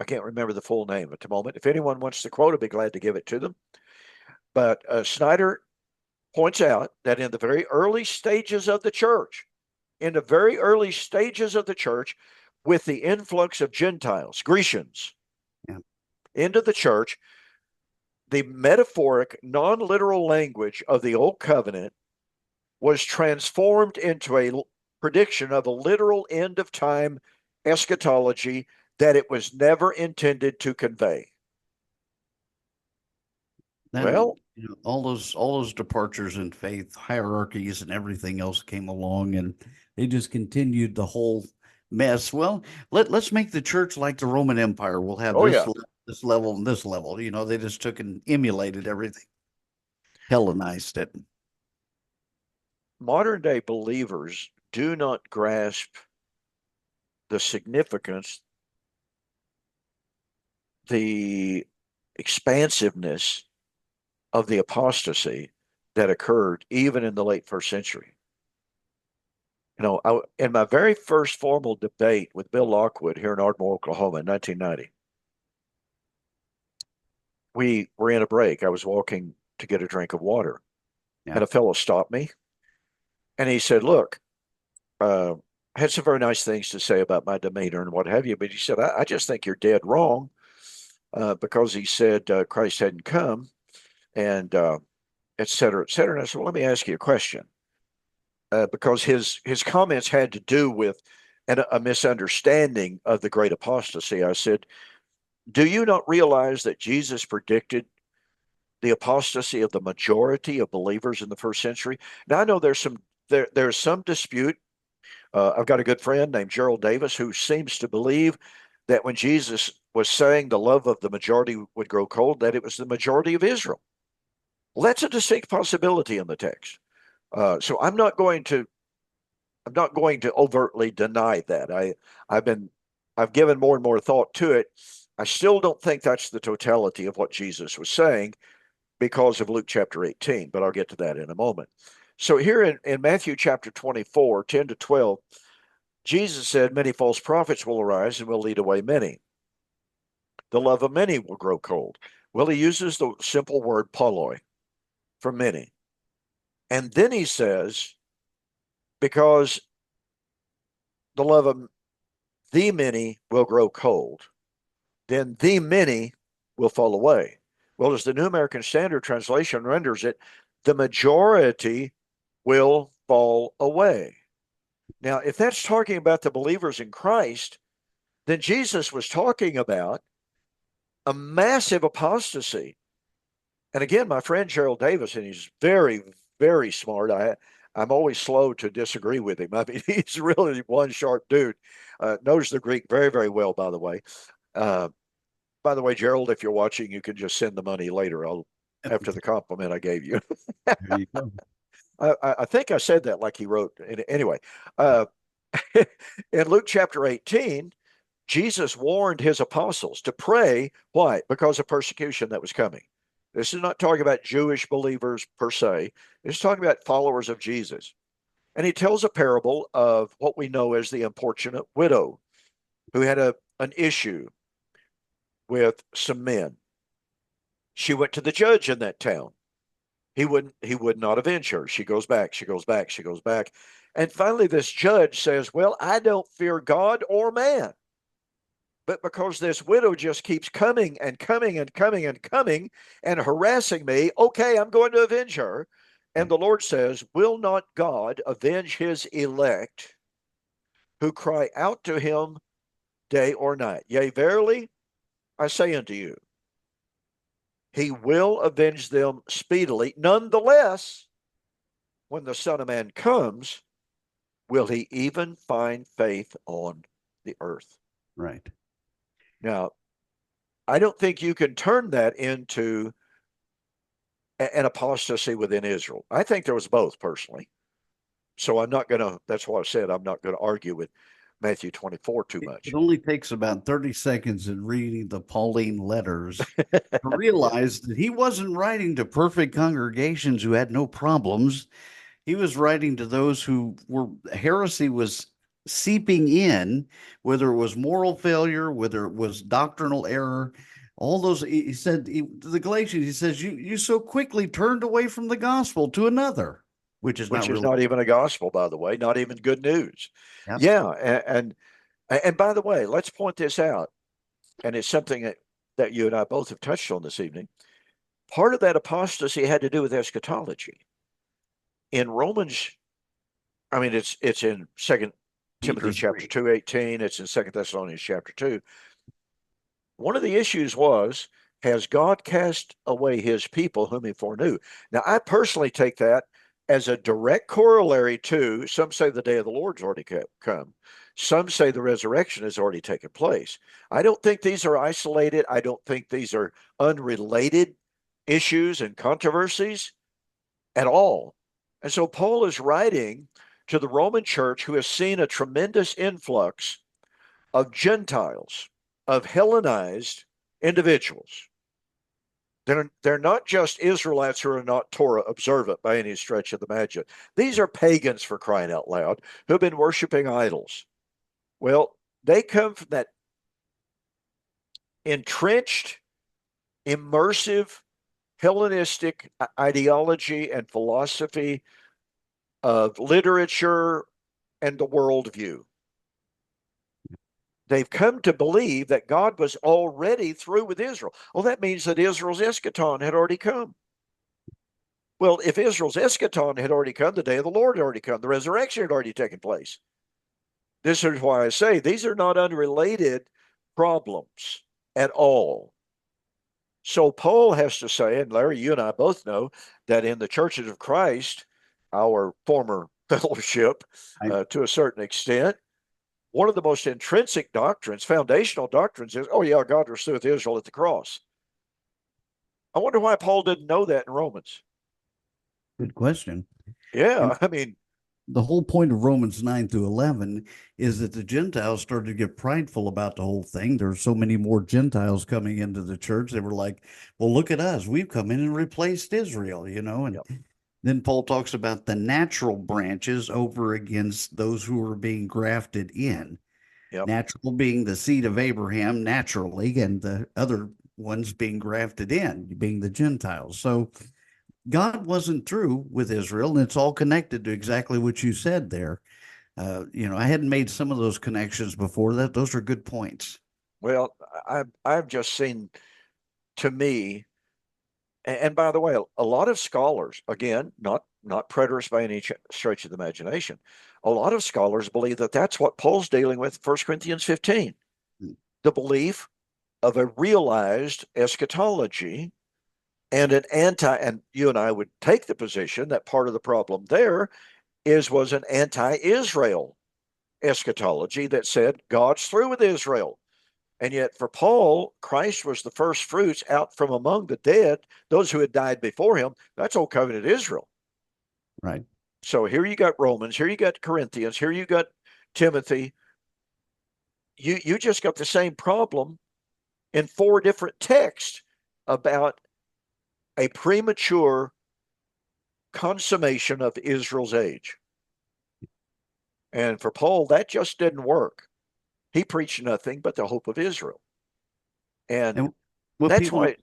can't remember the full name at the moment. If anyone wants the quote, I'd be glad to give it to them. But Snyder points out that in the very early stages of the church, in the very early stages of the church, with the influx of Gentiles, Grecians, Yeah. into the church, the metaphoric, non literal language of the Old Covenant was transformed into a prediction of a literal end of time eschatology that it was never intended to convey. Then Well, all those departures in faith, hierarchies, and everything else came along, and they just continued the whole mess. Well, let's make the church like the Roman Empire. We'll have oh yeah, this level and this level. They just took and emulated everything, Hellenized it. modern day believers do not grasp the significance, the expansiveness of the apostasy that occurred even in the late first century. In my very first formal debate with Bill Lockwood here in Ardmore, Oklahoma in 1990, we were in a break. I was walking to get a drink of water, Yeah. and a fellow stopped me and he said, Look, I had some very nice things to say about my demeanor and what have you, but he said, I just think you're dead wrong because he said Christ hadn't come, and et cetera, et cetera. And I said, well, let me ask you a question, because his comments had to do with a misunderstanding of the great apostasy. I said, do you not realize that Jesus predicted the apostasy of the majority of believers in the first century? Now I know there's some dispute. I've got a good friend named Gerald Davis who seems to believe that when Jesus was saying the love of the majority would grow cold, that it was the majority of Israel. Well, that's a distinct possibility in the text. So I'm not going to overtly deny that. I've been I've given more and more thought to it. I still don't think that's the totality of what Jesus was saying because of Luke chapter 18, but I'll get to that in a moment. So here in Matthew chapter 24, 10 to 12, Jesus said, many false prophets will arise and will lead away many. The love of many will grow cold. Well, he uses the simple word poloi for many. And then he says, because the love of the many will grow cold, then the many will fall away. Well, as the New American Standard Translation renders it, the majority will fall away. Now, if that's talking about the believers in Christ, then Jesus was talking about a massive apostasy. And again, my friend Gerald Davis, and he's very, very smart. I'm always slow to disagree with him. I mean, he's really one sharp dude. Knows the Greek very, very well, by the way. Uh, by the way, Gerald, if you're watching, you can just send the money later. I'll after the compliment I gave you. There you go. I think I said that like he wrote. Anyway, uh, in Luke chapter 18, Jesus warned his apostles to pray. Why? Because of persecution that was coming. This is not talking about Jewish believers per se. It's talking about followers of Jesus. And he tells a parable of what we know as the importunate widow who had an issue with some men. She went to the judge in that town. He would not avenge her. She goes back, she goes back, she goes back. And finally, this judge says, well, I don't fear God or man. But because this widow just keeps coming and coming and coming and coming and harassing me, okay, I'm going to avenge her. And the Lord says, will not God avenge his elect who cry out to him day or night? Yea, verily, I say unto you, he will avenge them speedily. Nonetheless, when the Son of Man comes, will he even find faith on the earth? Right. Now, I don't think you can turn that into an apostasy within Israel. I think there was both personally. So I'm not going to, that's why I said I'm not going to argue with Matthew 24 too It much. only takes about 30 seconds in reading the Pauline letters to realize that he wasn't writing to perfect congregations who had no problems. He was writing to those who were heresy was seeping in, whether it was moral failure, whether it was doctrinal error, all those. He said to the Galatians, he says, you so quickly turned away from the gospel to another, which is not Which is really. not even a gospel, by the way, not even good news. Yep. Yeah. And by the way, let's point this out. And it's something that you and I both have touched on this evening. Part of that apostasy had to do with eschatology. In Romans, I mean, it's in Second Timothy Hebrews chapter 3. 2:18. It's in Second Thessalonians chapter 2. One of the issues was, has God cast away his people whom he foreknew? Now, I personally take that as a direct corollary to, some say the day of the Lord's already come. Some say the resurrection has already taken place. I don't think these are isolated. I don't think these are unrelated issues and controversies at all. And so Paul is writing to the Roman church who has seen a tremendous influx of Gentiles, of Hellenized individuals. They're not just Israelites who are not Torah observant by any stretch of the imagination. These are pagans, for crying out loud, who have been worshiping idols. Well, they come from that entrenched, immersive, Hellenistic ideology and philosophy of literature and the worldview. They've come to believe that God was already through with Israel. Well, that means that Israel's eschaton had already come. Well, if Israel's eschaton had already come, the day of the Lord had already come, the resurrection had already taken place. This is why I say these are not unrelated problems at all. So Paul has to say, and Larry, you and I both know that in the churches of Christ, our former fellowship, I, to a certain extent, one of the most intrinsic doctrines, foundational doctrines is, oh, yeah, God was through with Israel at the cross. I wonder why Paul didn't know that in Romans. good question. And Yeah, I mean, the whole point of Romans 9 through 11 is that the Gentiles started to get prideful about the whole thing. There are so many more Gentiles coming into the church. They were like, well, look at us. We've come in and replaced Israel, and yep, then Paul talks about the natural branches over against those who are being grafted in. yep. Natural being the seed of Abraham naturally, and the other ones being grafted in, being the Gentiles. So God wasn't through with Israel, and it's all connected to exactly what you said there. I hadn't made some of those connections before. Those are good points. Well, I've just seen, to me, and by the way, a lot of scholars, again, not preterists by any stretch of the imagination, a lot of scholars believe that that's what Paul's dealing with 1 Corinthians 15, Hmm. the belief of a realized eschatology and an anti, and you and I would take the position that part of the problem there was an anti-Israel eschatology that said God's through with Israel. And yet, for Paul, Christ was the first fruits out from among the dead, those who had died before him. That's old covenant Israel. Right. So here you got Romans, here you got Corinthians, here you got Timothy. You just got the same problem in four different texts about a premature consummation of Israel's age. And for Paul, that just didn't work. He preached nothing but the hope of Israel. And And what that's people why,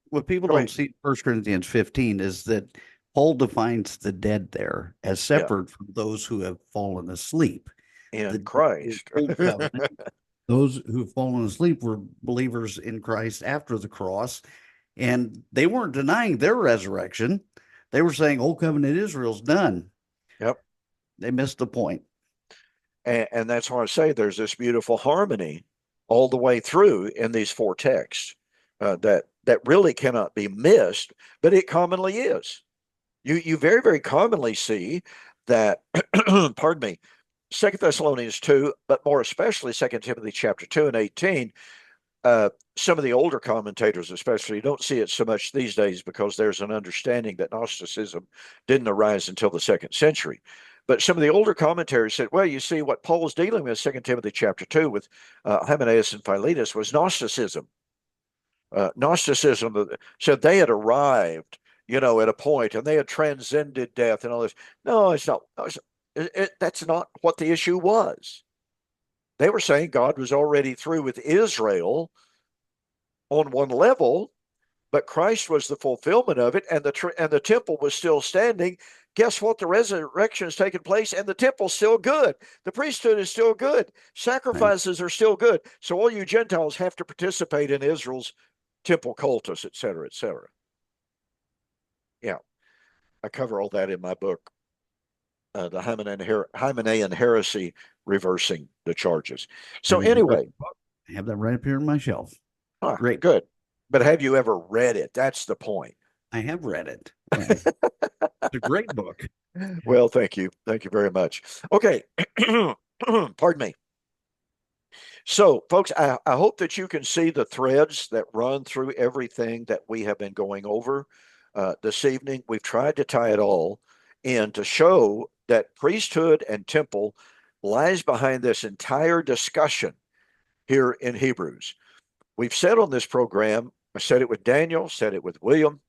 what people go don't ahead. see in 1 Corinthians 15 is that Paul defines the dead there as Yeah, separate from those who have fallen asleep. in The Christ. old covenant, those who've fallen asleep were believers in Christ after the cross, and they weren't denying their resurrection. They were saying old covenant Israel's done. Yep. They missed the point. And that's why I say there's this beautiful harmony all the way through in these four texts that really cannot be missed, but it commonly is. You very, very commonly see that, pardon me, Second Thessalonians 2, but more especially Second Timothy chapter 2 and 18, some of the older commentators especially don't see it so much these days because there's an understanding that Gnosticism didn't arise until the second century. But some of the older commentators said, well, you see, what Paul was dealing with, Second Timothy chapter 2, with Hymenaeus and Philetus, was Gnosticism. Gnosticism said they had arrived, at a point and they had transcended death and all this. No, it's not. That's not what the issue was. They were saying God was already through with Israel on one level, but Christ was the fulfillment of it, and the temple was still standing. Guess what? The resurrection has taken place, and the temple's still good. The priesthood is still good. Right. Sacrifices are still good. So all you Gentiles have to participate in Israel's temple cultus, et cetera, et cetera. Yeah, I cover all that in my book, the Hymenaean heresy, reversing the charges. So That is a great anyway, book. I have that right up here on my shelf. Great. good. But have you ever read it? That's the point. I have read it. And it's a great book. Well, thank you. Thank you very much. Okay. Pardon me. So, folks, I hope that you can see the threads that run through everything that we have been going over this evening. We've tried to tie it all in to show that priesthood and temple lies behind this entire discussion here in Hebrews. We've said on this program, I said it with Daniel, said it with William,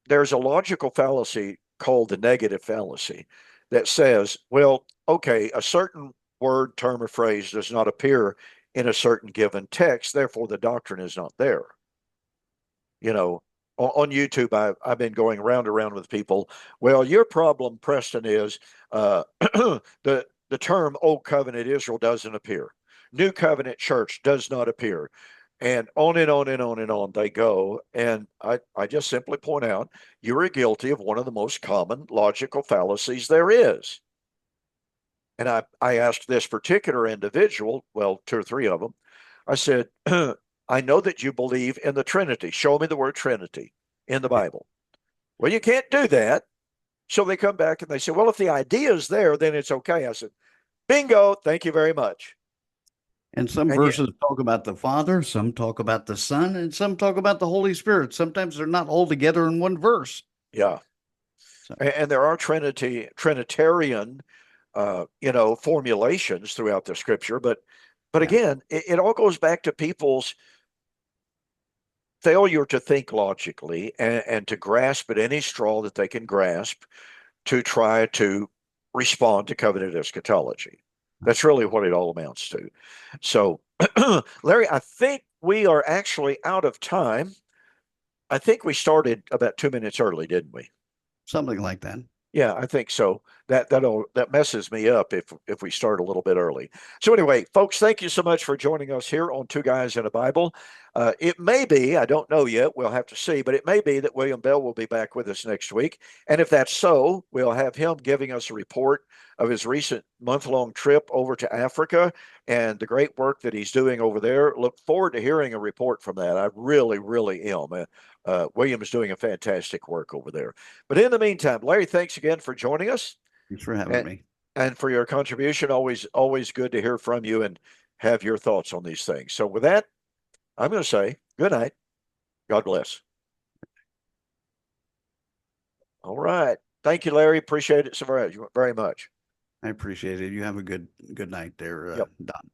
there's a logical fallacy called the negative fallacy that says, well, okay, a certain word, term, or phrase does not appear in a certain given text, therefore the doctrine is not there. You know, on YouTube, I've been going round and round with people. Well, your problem, Preston, is the term Old Covenant Israel doesn't appear. New Covenant Church does not appear. And on and on and on and on they go. And I just simply point out you are guilty of one of the most common logical fallacies there is. And I asked this particular individual, well, two or three of them, I said, I know that you believe in the Trinity. Show me the word Trinity in the Bible. Well, you can't do that. So they come back and they say, well, if the idea is there, then it's okay. I said, bingo, thank you very much. And some And yeah, verses talk about the Father, some talk about the Son, and some talk about the Holy Spirit. Sometimes they're not all together in one verse. yeah. So, And there are Trinitarian, formulations throughout the scripture. But yeah, again, it all goes back to people's failure to think logically and to grasp at any straw that they can grasp to try to respond to covenant eschatology. That's really what it all amounts to. So, Larry, I think we are actually out of time. I think we started about 2 minutes early, didn't we? something like that. Yeah, I think so. That messes me up if we start a little bit early. So anyway, folks, thank you so much for joining us here on Two Guys in a Bible. It may be, I don't know yet, we'll have to see, but it may be that William Bell will be back with us next week. And if that's so, we'll have him giving us a report of his recent month-long trip over to Africa and the great work that he's doing over there. Look forward to hearing a report from that. I really, really am. William is doing a fantastic work over there. But in the meantime, Larry, thanks again for joining us Thanks for having and, me. and for your contribution. Always good to hear from you and have your thoughts on these things. So with that, I'm going to say good night. God bless. All right. Thank you, Larry. Appreciate it so very much. I appreciate it. You have a good night there, Yep. Don.